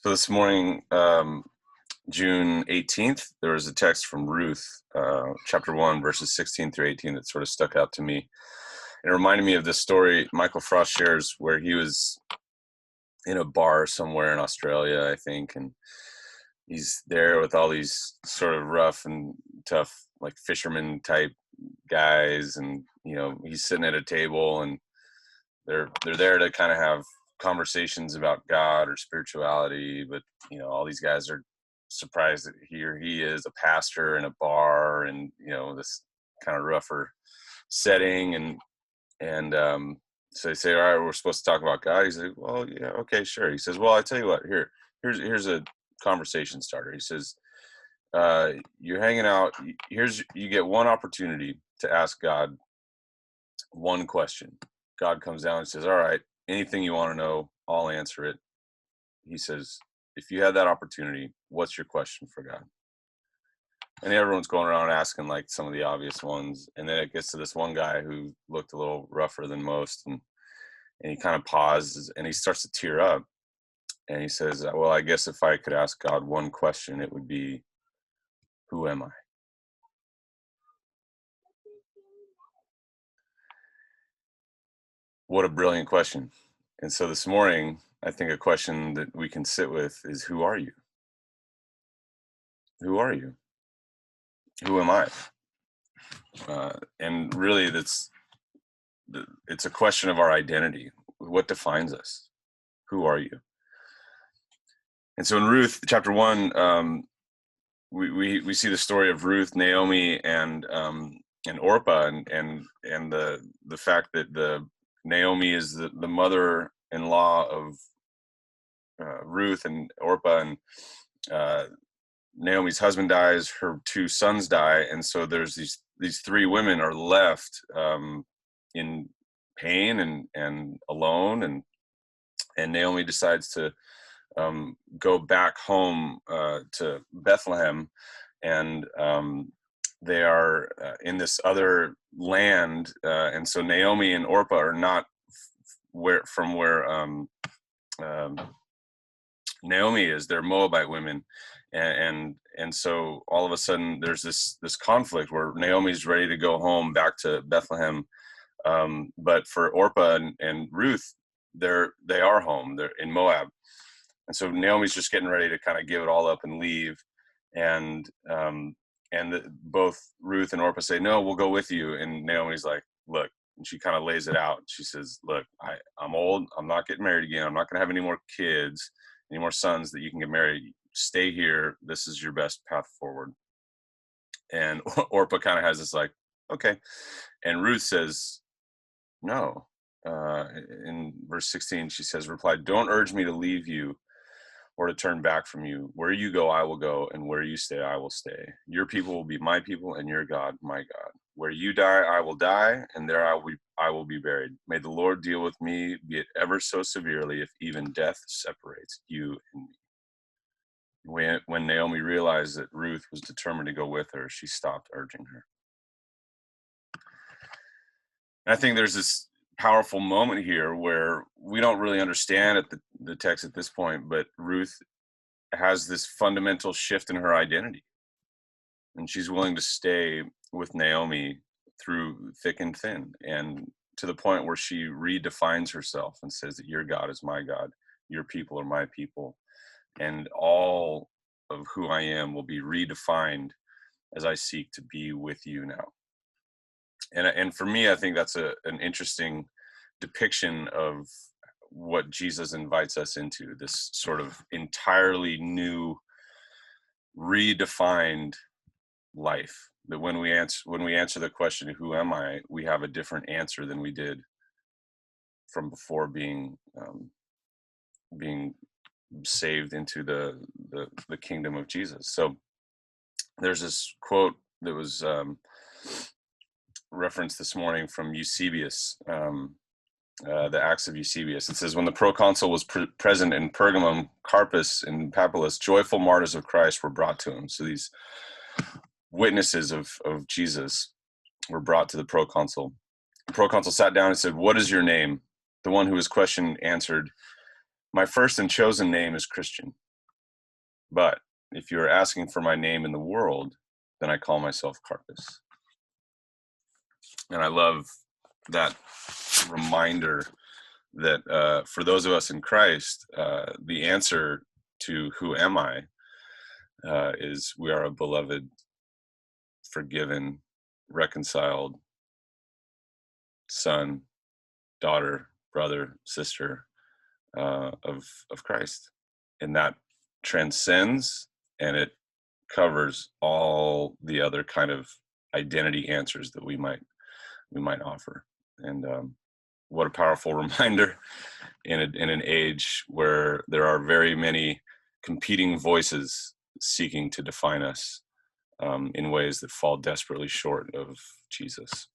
So this morning, June 18th, there was a text from Ruth, chapter 1, verses 16 through 18 that sort of stuck out to me. It reminded me of this story Michael Frost shares where he was in a bar somewhere in Australia, I think, and he's there with all these sort of rough and tough, like fisherman type guys, and he's sitting at a table, and they're there to kind of have conversations about God or spirituality, but all these guys are surprised that here he is, a pastor in a bar, and this kind of rougher setting, and so they say, all right, we're supposed to talk about God. He's like, well, yeah, okay, sure. He says, well, I tell you what, here's a conversation starter. He says, you're hanging out, you get one opportunity to ask God one question. God comes down and says, all right, anything you want to know, I'll answer it. He says, if you had that opportunity, what's your question for God? And everyone's going around asking like some of the obvious ones. And then it gets to this one guy who looked a little rougher than most. And he kind of pauses and he starts to tear up. And he says, well, I guess if I could ask God one question, it would be, who am I? What a brilliant question. And so this morning, I think a question that we can sit with is, who are you? Who are you? Who am I? And really, it's a question of our identity. What defines us? Who are you? And so in Ruth chapter 1, we see the story of Ruth, Naomi, and Orpah, and the fact that Naomi is the mother-in-law of Ruth, and Orpah, and Naomi's husband dies, her two sons die, and so there's these three women are left in pain and alone, and Naomi decides to go back home to Bethlehem, and they are in this other land, and so Naomi and Orpah are not where Naomi is. They're Moabite women, and so all of a sudden there's this conflict where Naomi's ready to go home back to Bethlehem, but for Orpah and Ruth, they are home. They're in Moab, and so Naomi's just getting ready to kind of give it all up and leave, and both Ruth and Orpah say, no, we'll go with you, and Naomi's like, look, and she kind of lays it out. She says, look, I'm old. I'm not getting married again. I'm not going to have any more kids, any more sons that you can get married. Stay here. This is your best path forward. And Orpah kind of has this like, okay. And Ruth says, no. In verse 16, she says, replied, don't urge me to leave you or to turn back from you. Where you go, I will go, and where you stay, I will stay. Your people will be my people, and your God, my God. Where you die, I will die, and there I will be buried. May the Lord deal with me, be it ever so severely, if even death separates you and me. When Naomi realized that Ruth was determined to go with her, she stopped urging her. And I think there's this powerful moment here where we don't really understand the text at this point, but Ruth has this fundamental shift in her identity, and she's willing to stay with Naomi through thick and thin, and to the point where she redefines herself and says that your God is my God, your people are my people, and all of who I am will be redefined as I seek to be with you now. And for me, I think that's an interesting depiction of what Jesus invites us into, this sort of entirely new, redefined life. That when we answer the question, who am I, we have a different answer than we did from before being saved into the kingdom of Jesus. So there's this quote that was referenced this morning from Eusebius, the Acts of Eusebius. It says, when the proconsul was present in Pergamum, Carpus, and Papillus, joyful martyrs of Christ were brought to him. So these witnesses of Jesus were brought to the proconsul. The proconsul sat down and said, what is your name? The one who was questioned answered, my first and chosen name is Christian. But if you're asking for my name in the world, then I call myself Carpus. And I love that reminder that for those of us in Christ, the answer to who am I is we are a beloved, forgiven, reconciled son, daughter, brother, sister of Christ, and that transcends and it covers all the other kind of identity answers that we might offer. And what a powerful reminder in an age where there are very many competing voices seeking to define us in ways that fall desperately short of Jesus.